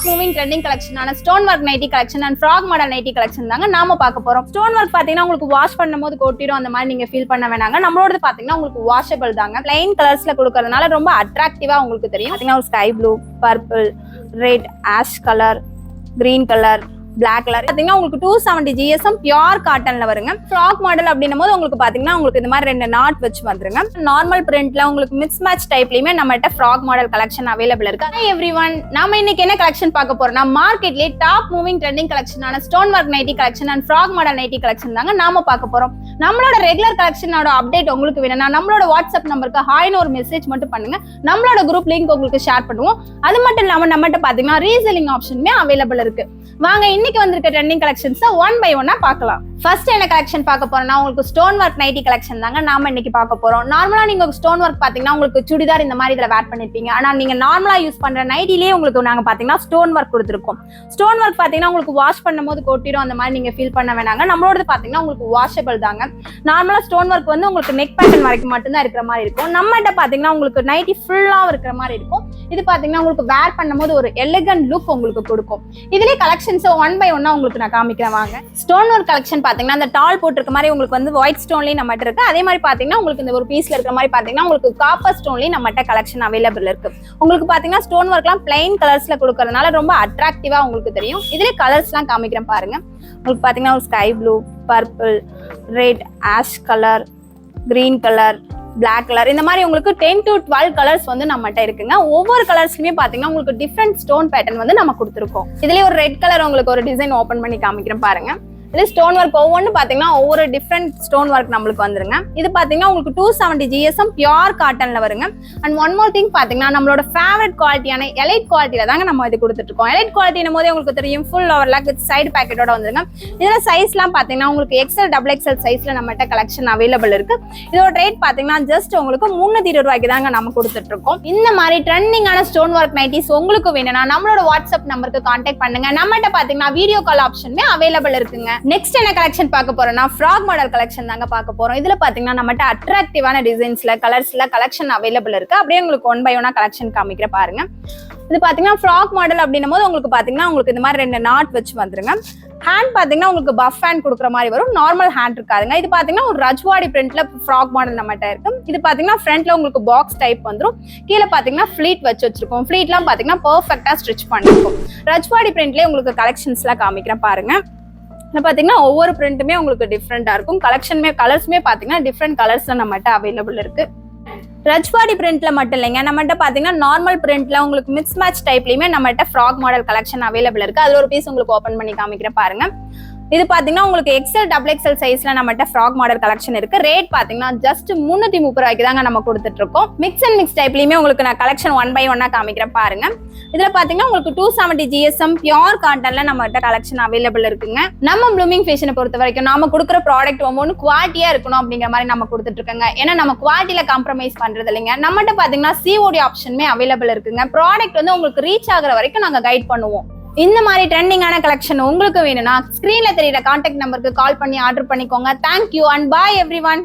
Top moving trending கலெக்ஷனான stone work nighty collection and frock model nighty collection தாங்க நாம பார்க்க போறோம். ஸ்டோன் ஒர்க் பாத்தீங்கன்னா உங்களுக்கு வாஷ் பண்ணும்போது கொட்டிடும், அந்த மாதிரி நீங்க ஃபீல் பண்ண வேணாங்க. நம்மளோட பாத்தீங்கன்னா உங்களுக்கு வாஷபிள் தாங்க. பிளைன் கலர்ஸ்ல கொடுக்கறதுனால ரொம்ப அட்ராக்டிவா உங்களுக்கு தெரியும். பாத்தீங்கன்னா sky blue, purple, red, ash colour, green colour, black colour பாத்தீங்கன்னா உங்களுக்கு 270 GSM பியூர் காட்டன்ல வருங்க. ஃப்ராக் மாடல் அப்படின்னும் போது உங்களுக்கு பாத்தீங்கன்னா உங்களுக்கு இந்த மாதிரி 2 நாட் வச்சு வந்துருங்க. நார்மல் பிரிண்ட்ல உங்களுக்கு மிக்ஸ் மேட்ச் டைப்லயுமே நம்மகிட்ட ஃப்ராக் மாடல் கலெக்ஷன் அவைலபிள் இருக்கு. ஹாய் எவ்ரிவன், நாம இன்னைக்கு என்ன கலெக்ஷன் பார்க்க போறோம்னா மார்க்கெட்லயே டாப் மூவிங் ட்ரெண்டிங் கலெக்ஷனான stone work nighty collection and frock model nighty collection தாங்க நாம பார்க்க போறோம். நம்மளோட ரெகுலர் கலெக்ஷனோட அப்டேட் உங்களுக்கு வேணும்னா நம்மளோட வாட்ஸ்அப் நம்பருக்கு ஹாய்னு ஒரு மெசேஜ் மட்டும் பண்ணுங்க. நம்மளோட குரூப் லிங்க் உங்களுக்கு ஷேர் பண்ணுவோம். அது மட்டும் இல்லாம நம்மகிட்ட பாத்தீங்கன்னா ரீசெல்லிங் ஆப்ஷனுமே அவைலபிள் இருக்கு. வாங்க இன்னைக்கு வந்திருக்க ட்ரெண்டிங் கலெக்ஷன்ஸ் ஒன் பை ஒன்னா பார்க்கலாம். ஃபர்ஸ்ட் என்ன கலெக்ஷன் பார்க்க போறோம்னா உங்களுக்கு ஸ்டோன் ஒர்க் நைட்டி கலெக்ஷன் தாங்க நாம இன்னைக்கு பார்க்க போறோம். நார்மலா நீங்க ஸ்டோன் ஒர்க் பாத்தீங்கன்னா உங்களுக்கு சுடிதார் இந்த மாதிரி இதுல வேர் பண்ணிருப்பீங்க. ஆனா நீங்க நார்மலா யூஸ் பண்ற நைட்டிலேயே உங்களுக்கு நாங்க பாத்தீங்கன்னா ஸ்டோன் ஒர்க் கொடுத்துருக்கோம். ஸ்டோன் ஒர்க் பாத்தீங்கன்னா உங்களுக்கு வாஷ் பண்ணும்போது கொட்டிடும், அந்த மாதிரி நீங்க ஃபீல் பண்ண வேணாங்க. நம்மளோட பாத்தீங்கன்னா உங்களுக்கு வாஷபிள் தாங்க. நார்மலா ஸ்டோன் ஒர்க் வந்து உங்களுக்கு நெக் பேட்டர்ன் வரைக்கும் மட்டும்தான் இருக்கிற மாதிரி இருக்கும். நம்மகிட்ட பாத்தீங்கன்னா உங்களுக்கு நைட்டி ஃபுல்லா இருக்கிற மாதிரி இருக்கும். இது பாத்தீங்கன்னா உங்களுக்கு வேர் பண்ணும்போது ஒரு எலிகன்ட் லுக் உங்களுக்கு கொடுக்கும். இதுலயே கலெக்ஷன்ஸ் ஒன் பை ஒன்னா உங்களுக்கு நான் காமிக்கிறேன் வாங்க. ஸ்டோன் ஒர்க் கலெக்ஷன் பாத்தீங்கன்னா அந்த டால் போட்டிருக்க மாதிரி உங்களுக்கு வந்து ஒயிட் ஸ்டோன்லயும் நம்மகிட்ட இருக்கு. அதே மாதிரி பாத்தீங்கன்னா உங்களுக்கு இந்த ஒரு பீஸ்ல இருக்கிற மாதிரி பாத்தீங்கன்னா உங்களுக்கு காப்பர் ஸ்டோன்லயும் நம்மகிட்ட கலெக்ஷன் அவைலபிள் இருக்கு. உங்களுக்கு பாத்தீங்கன்னா ஸ்டோன் ஒர்க்லாம் பிளைன் கலர்ஸ்ல கொடுக்கறதுனால ரொம்ப அட்ராக்டிவா உங்களுக்கு தெரியும். இதுல கலர்ஸ் எல்லாம் காமிக்கிறேன் பாருங்க. உங்களுக்கு பாத்தீங்கன்னா ஒரு sky blue, purple, red, ash colour, green colour, black colour, இந்த மாதிரி உங்களுக்கு 10 to 12 கலர்ஸ் வந்து நம்மகிட்ட இருக்குங்க. ஒவ்வொரு கலர்ஸ்லயுமே பாத்தீங்கன்னா உங்களுக்கு டிஃப்ரெண்ட் ஸ்டோன் பேட்டர்ன் வந்து நம்ம கொடுத்துருக்கோம். இதுலயே ஒரு ரெட் கலர் உங்களுக்கு ஒரு டிசைன் ஓபன் பண்ணி காமிக்கிறேன் பாருங்க. இது ஸ்டோன் ஒர்க் ஒவ்வொன்று பாத்தீங்கன்னா ஒவ்வொரு டிஃப்ரெண்ட் ஸ்டோன் ஒர்க் நம்மளுக்கு வந்துருங்க. இது பாத்தீங்கன்னா உங்களுக்கு 270 GSM பியூர் காட்டன்ல வருங்க. அண்ட் ஒன் மோர் திங் பாத்தீங்கன்னா நம்மளோட ஃபேவரட் குவாலிட்டியான எலைட் குவாலிட்டியில தாங்க நம்ம இது கொடுத்துட்டு இருக்கோம். எலைட் குவாலிட்டினும் போதே உங்களுக்கு தெரியும் ஃபுல் ஓவர்லாக் வித் சைடு பேக்கெட்டோட வந்துருங்க. இதுல சைஸ்லாம் பாத்தீங்கன்னா உங்களுக்கு XL, XXL சைஸ்ல நம்மகிட்ட கலெக்ஷன் அவைலபிள் இருக்கு. இதோட ரேட் பாத்தீங்கன்னா ஜஸ்ட் உங்களுக்கு 320 ரூபாய்க்கு தாங்க நம்ம கொடுத்துட்டு இருக்கோம். இந்த மாதிரி ட்ரெண்டிங்கான ஸ்டோன் ஒர்க் நைட்டிஸ் உங்களுக்கு வேணும்னா நம்மளோட வாட்ஸ்அப் நம்பருக்கு கான்டாக்ட் பண்ணுங்க. நம்மகிட்ட பாத்தீங்கன்னா வீடியோ கால் ஆப்ஷனுமே அவைலபிள் இருக்குங்க. நெக்ஸ்ட் என்ன கலெக்ஷன் பார்க்க போறோம்னா ஃப்ராக் மாடல் கலெக்ஷன் தாங்க பார்க்க போறோம். இதுல பாத்தீங்கன்னா நம்மகிட்ட அட்ராக்டிவான டிசைன்ஸ்ல கலர்ஸ்ல கலெக்ஷன் அவைலபிள் இருக்கு. அப்படியே உங்களுக்கு ஒன் பை ஒன்னா கலெக்ஷன் காமிக்கிற பாருங்க. இது பாத்தீங்கன்னா ஃப்ராக் மாடல் அப்படின்னும் போது உங்களுக்கு பாத்தீங்கன்னா உங்களுக்கு இந்த மாதிரி 2 நாட் வச்சு வந்துருங்க. ஹேண்ட் பாத்தீங்கன்னா உங்களுக்கு பஃப் ஹேண்ட் கொடுக்குற மாதிரி வரும். நார்மல் ஹேண்ட் இருக்காதுங்க. இது பாத்தீங்கன்னா ஒரு ரஜ்வாடி பிரிண்ட்ல ஃப்ராக் மாடல் நம்மகிட்ட இருக்கு. இது பாத்தீங்கன்னா ஃப்ரண்ட்ல உங்களுக்கு பாக்ஸ் டைப் வந்துரும். கீழே பாத்தீங்கன்னா ஃபிளீட் வச்சிருக்கோம். ஃபிளீட்லாம் பாத்தீங்கன்னா பெர்ஃபெக்ட்டா ஸ்டிச் பண்ணிருக்கோம். ரஜ்வாடி பிரிண்ட்லயே உங்களுக்கு கலெக்ஷன்ஸ் எல்லாம் காமிக்கிறேன் பாருங்க. பாத்தீங்கன்னா ஒவ்வொரு பிரிண்ட்டுமே உங்களுக்கு டிஃப்ரெண்டா இருக்கும். கலெக்ஷனுமே கலர்ஸுமே பாத்தீங்கன்னா டிஃப்ரெண்ட் கலர்ஸ்ல நம்மகிட்ட அவைலபிள் இருக்கு. ரஜ்வாடி பிரிண்ட்ல மட்டும் இல்லைங்க, நம்மகிட்ட பாத்தீங்கன்னா நார்மல் பிரிண்ட்ல உங்களுக்கு மிக்ஸ் மேட்ச் டைப்லயுமே நம்மகிட்ட ஃப்ராக் மாடல் கலெக்ஷன் அவைலபிள் இருக்கு. அதுல ஒரு பீஸ் உங்களுக்கு ஓபன் பண்ணி காமிக்கிறேன் பாருங்க. இது பாத்தீங்கன்னா உங்களுக்கு XL, XXL சைஸ்ல நம்மகிட்ட ஃப்ராக் மாடல் கலெக்ஷன் இருக்கு. ரேட் பாத்தீங்கன்னா ஜஸ்ட் 330 ரூபாய்க்கு தாங்க நம்ம கொடுத்துட்டு இருக்கோம். மிக்ஸ் அண்ட் மிக்ஸ் டைப்லயுமே உங்களுக்கு நான் கலெக்ஷன் ஒன் பை ஒன்னா காமிக்கிறேன் பாருங்க. இதுல பாத்தீங்கன்னா உங்களுக்கு 270 GSM பியூர் காட்டன்ல நம்மகிட்ட கலெக்ஷன் அவைலபிள் இருக்குங்க. நம்ம ப்ளூமிங் ஃபேஷனை பொறுத்த வரைக்கும் நாம கொடுக்குற ப்ராடக்ட் ஒவ்வொன்று குவாலிட்டியா இருக்கணும் அப்படிங்கிற மாதிரி நம்ம கொடுத்துட்டு இருக்கோங்க. ஏன்னா நம்ம குவாலிட்டியில காம்ப்ரமைஸ் பண்றது இல்லைங்க. நம்மகிட்ட பாத்தீங்கன்னா COD ஆப்ஷனுமே அவைலபிள் இருக்குங்க. ப்ராடக்ட் வந்து உங்களுக்கு ரீச் ஆகுற வரைக்கும் நாங்க கைட் பண்ணுவோம். இந்த மாதிரி ட்ரெண்டிங்கான கலெக்ஷன் உங்களுக்கு வேணும்னா ஸ்கிரீன்ல தெரியுற கான்டாக்ட் நம்பருக்கு கால் பண்ணி ஆர்டர் பண்ணிக்கோங்க. Thank you and bye everyone.